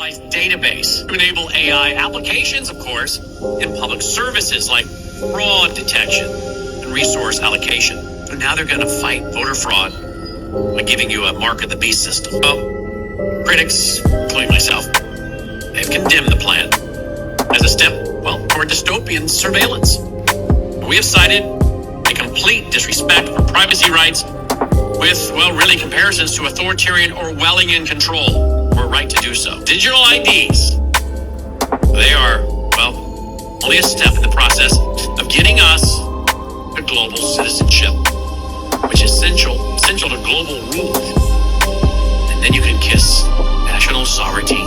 centralized database to enable AI applications, of course, in public services like fraud detection and resource allocation. So now they're going to fight voter fraud by giving you a mark of the beast system. Well, critics, including myself, have condemned the plan as a step, well, toward dystopian surveillance. We have cited a complete disrespect for privacy rights with, well, really comparisons to authoritarian Orwellian control. We're right to do so. Digital IDs, they are, well, only a step in the process of getting us to global citizenship, which is essential to global rule. And then you can kiss national sovereignty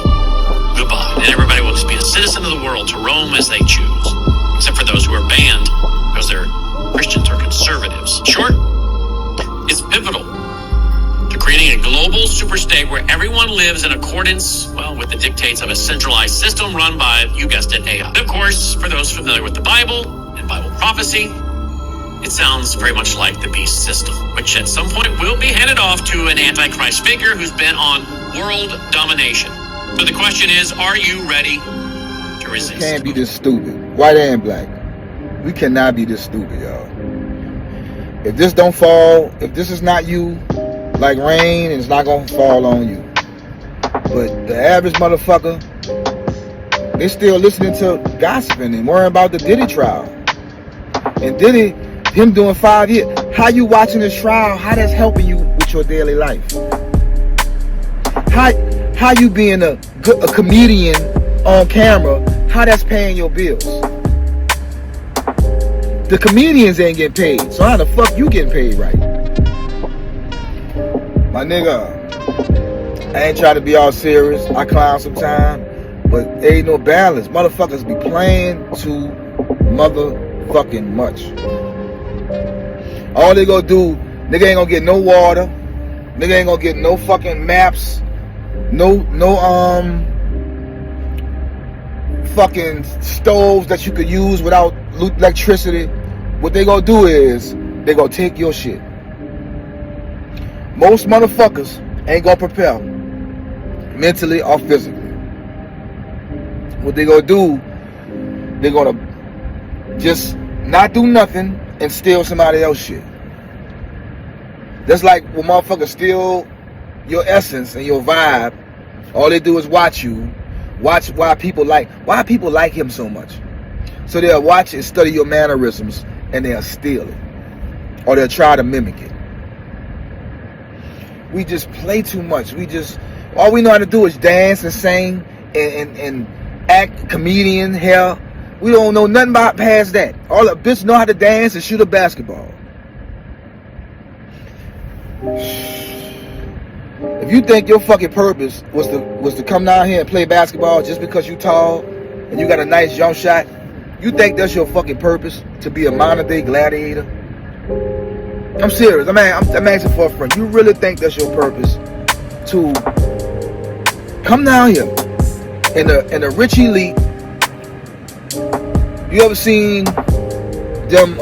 goodbye. And everybody will just be a citizen of the world to roam as they choose, except for those who are banned because they're Christians or conservatives. Short, it's pivotal to creating a global superstate where everyone lives in accordance, well, with the dictates of a centralized system run by, you guessed it, AI. And of course, for those familiar with the Bible and Bible prophecy, it sounds very much like the beast system, which at some point will be handed off to an antichrist figure who's bent on world domination. So the question is, are you ready to resist? We can't be this stupid, white and black. We cannot be this stupid, y'all. If this don't fall, if this is not you, like rain, it's not gonna fall on you. But the average motherfucker, they still listening to gossiping and worrying about the Diddy trial. And Diddy, him doing 5 years. How you watching this trial? How that's helping you with your daily life? How you being a comedian on camera? How that's paying your bills? The comedians ain't getting paid, so how the fuck you getting paid right? My nigga, I ain't trying to be all serious. I clown sometimes, but there ain't no balance. Motherfuckers be playing too motherfucking much. All they gonna do, nigga ain't gonna get no water, nigga ain't gonna get no fucking maps, no fucking stoves that you could use without electricity. What they gonna do is they gonna take your shit. Most motherfuckers ain't gonna prepare mentally or physically. What they gonna do, they gonna just not do nothing and steal somebody else's shit. That's like when motherfuckers steal your essence and your vibe. All they do is watch you. Watch why people like him so much. So they'll watch and study your mannerisms and they'll steal it. Or they'll try to mimic it. We just play too much. All we know how to do is dance and sing and act comedian, hell. We don't know nothing about past that. All the bitch know how to dance and shoot a basketball. If you think your fucking purpose was to come down here and play basketball just because you tall and you got a nice jump shot, you think that's your fucking purpose, to be a modern day gladiator? I'm serious. I'm asking for a friend. You really think that's your purpose, to come down here in the rich elite? You ever seen them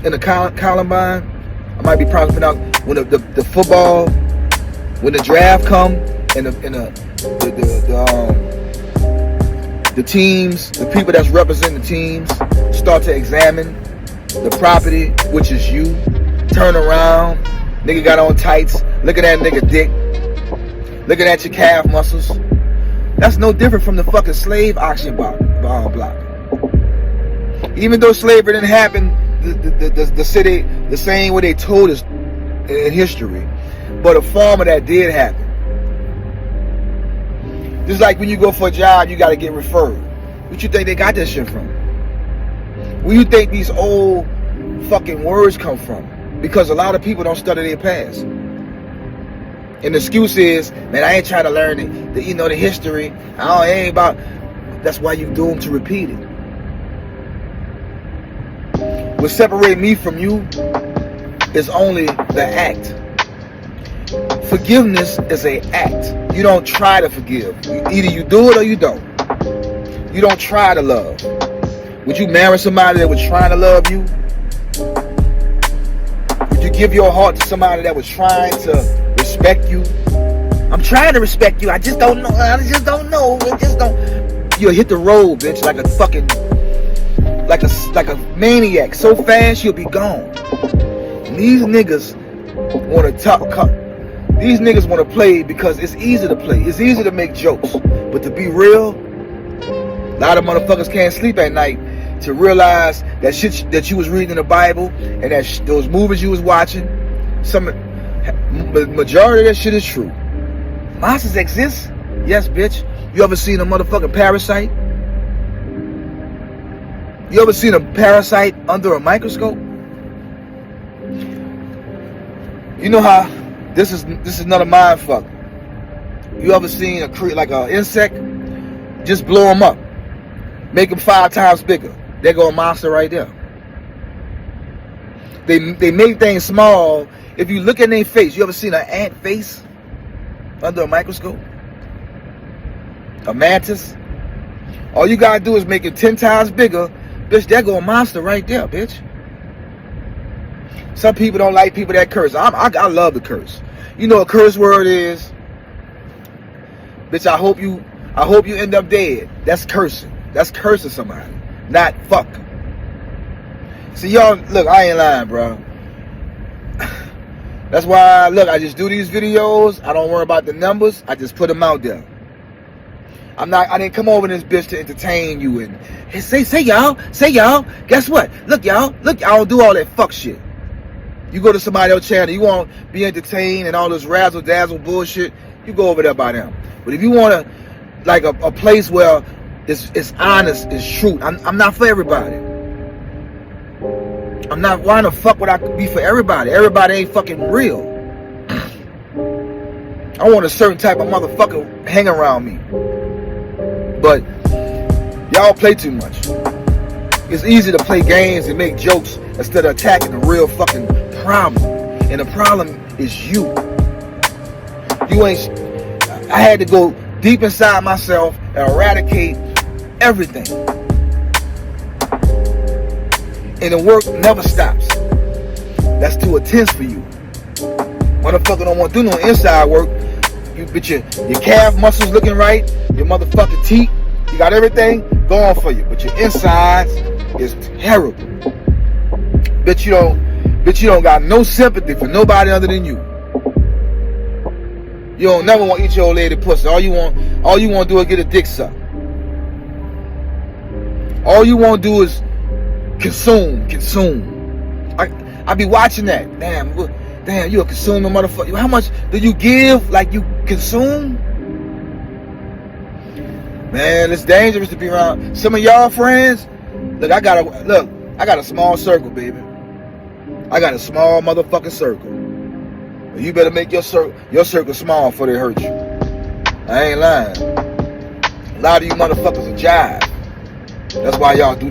in the Columbine? I might be pronouncing out when the football, when the draft come and the teams, the people that's representing the teams start to examine the property, which is you. Turn around, nigga got on tights. Look at that nigga dick. Looking at your calf muscles. That's no different from the fucking slave auction block. Even though slavery didn't happen the city the same way they told us in history, but a form of that did happen. Just like when you go for a job, you got to get referred. What you think they got that shit from? Where you think these old fucking words come from? Because a lot of people don't study their past. And the excuse is, man, I ain't trying to learn the history. It ain't about. That's why you're doomed to repeat it. What separates me from you is only the act. Forgiveness is an act. You don't try to forgive. Either you do it or you don't. You don't try to love. Would you marry somebody that was trying to love you? Would you give your heart to somebody that was trying to respect you? I'm trying to respect you. I just don't know. I just don't know. I just don't. You'll hit the road, bitch, like a fucking, like a maniac. So fast you'll be gone. And these niggas want to talk. These niggas want to play because it's easy to play. It's easy to make jokes, but to be real, a lot of motherfuckers can't sleep at night to realize that shit that you was reading in the Bible and that those movies you was watching, the majority of that shit is true. Monsters exist? Yes, bitch. You ever seen a motherfucking parasite? You ever seen a parasite under a microscope? You know how this is another mind fuck. You ever seen like an insect? Just blow them up, make them 5 times bigger. There go a monster right there. They make things small. If you look at their face, you ever seen an ant face under a microscope? A mantis? All you gotta do is make it 10 times bigger. Bitch, there go a monster right there, bitch. Some people don't like people that curse. I love the curse. You know what a curse word is? Bitch, I hope you end up dead. That's cursing. That's cursing somebody. Not fuck. See, y'all, look, I ain't lying, bro. That's why, look, I just do these videos. I don't worry about the numbers. I just put them out there. I didn't come over this bitch to entertain you and say y'all. Guess what? Look, y'all, I don't do all that fuck shit. You go to somebody else's channel, you want to be entertained and all this razzle dazzle bullshit, you go over there by them. But if you want to, like a place where it's honest, it's true. I'm not for everybody. I'm not. Why the fuck would I be for everybody? Everybody ain't fucking real. I want a certain type of motherfucker hang around me. But y'all play too much. It's easy to play games and make jokes instead of attacking the real fucking problem. And the problem is you. You ain't. I had to go deep inside myself and eradicate everything. And the work never stops. That's too intense for you. Motherfucker don't want to do no inside work. But your calf muscles looking right, your motherfucking teeth, you got everything going for you. But your insides is terrible. Bitch, you don't got no sympathy for nobody other than you. You don't never want to eat your old lady pussy. All you want to do is get a dick suck. All you want to do is consume. I be watching that. Damn, you a consuming motherfucker. How much do you give like you consume? Man, it's dangerous to be around. Some of y'all friends, look, I got a small circle, baby. I got a small motherfucking circle. You better make your circle small before they hurt you. I ain't lying. A lot of you motherfuckers are jive. That's why y'all do.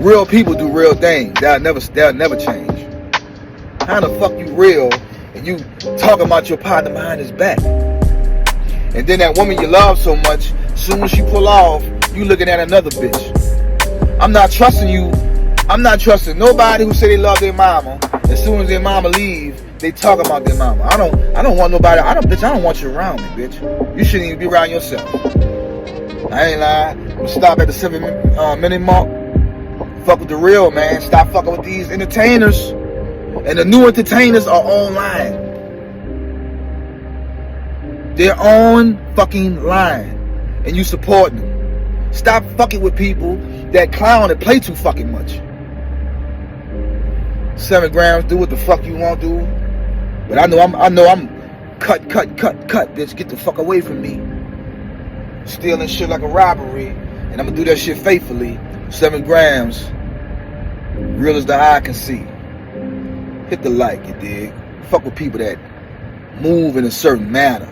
Real people do real things. They'll never change. How the fuck you real and you talking about your partner behind his back? And then that woman you love so much, soon as she pull off, you looking at another bitch. I'm not trusting you. I'm not trusting nobody who say they love their mama. As soon as their mama leave, they talk about their mama. I don't want nobody. I don't want you around me, bitch. You shouldn't even be around yourself. I ain't lying. I'm gonna stop at the 7-minute mark. Fuck with the real, man. Stop fucking with these entertainers. And the new entertainers are online. They're on fucking line. And you support them. Stop fucking with people that clown and play too fucking much. 7 grams, do what the fuck you want to do. But I know I'm cut, bitch. Get the fuck away from me. Stealing shit like a robbery. And I'm gonna do that shit faithfully. 7 grams. Real as the eye can see. Hit the like, you dig? Fuck with people that move in a certain manner.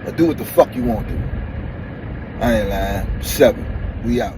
Or do what the fuck you want to do. I ain't lying. 7. We out.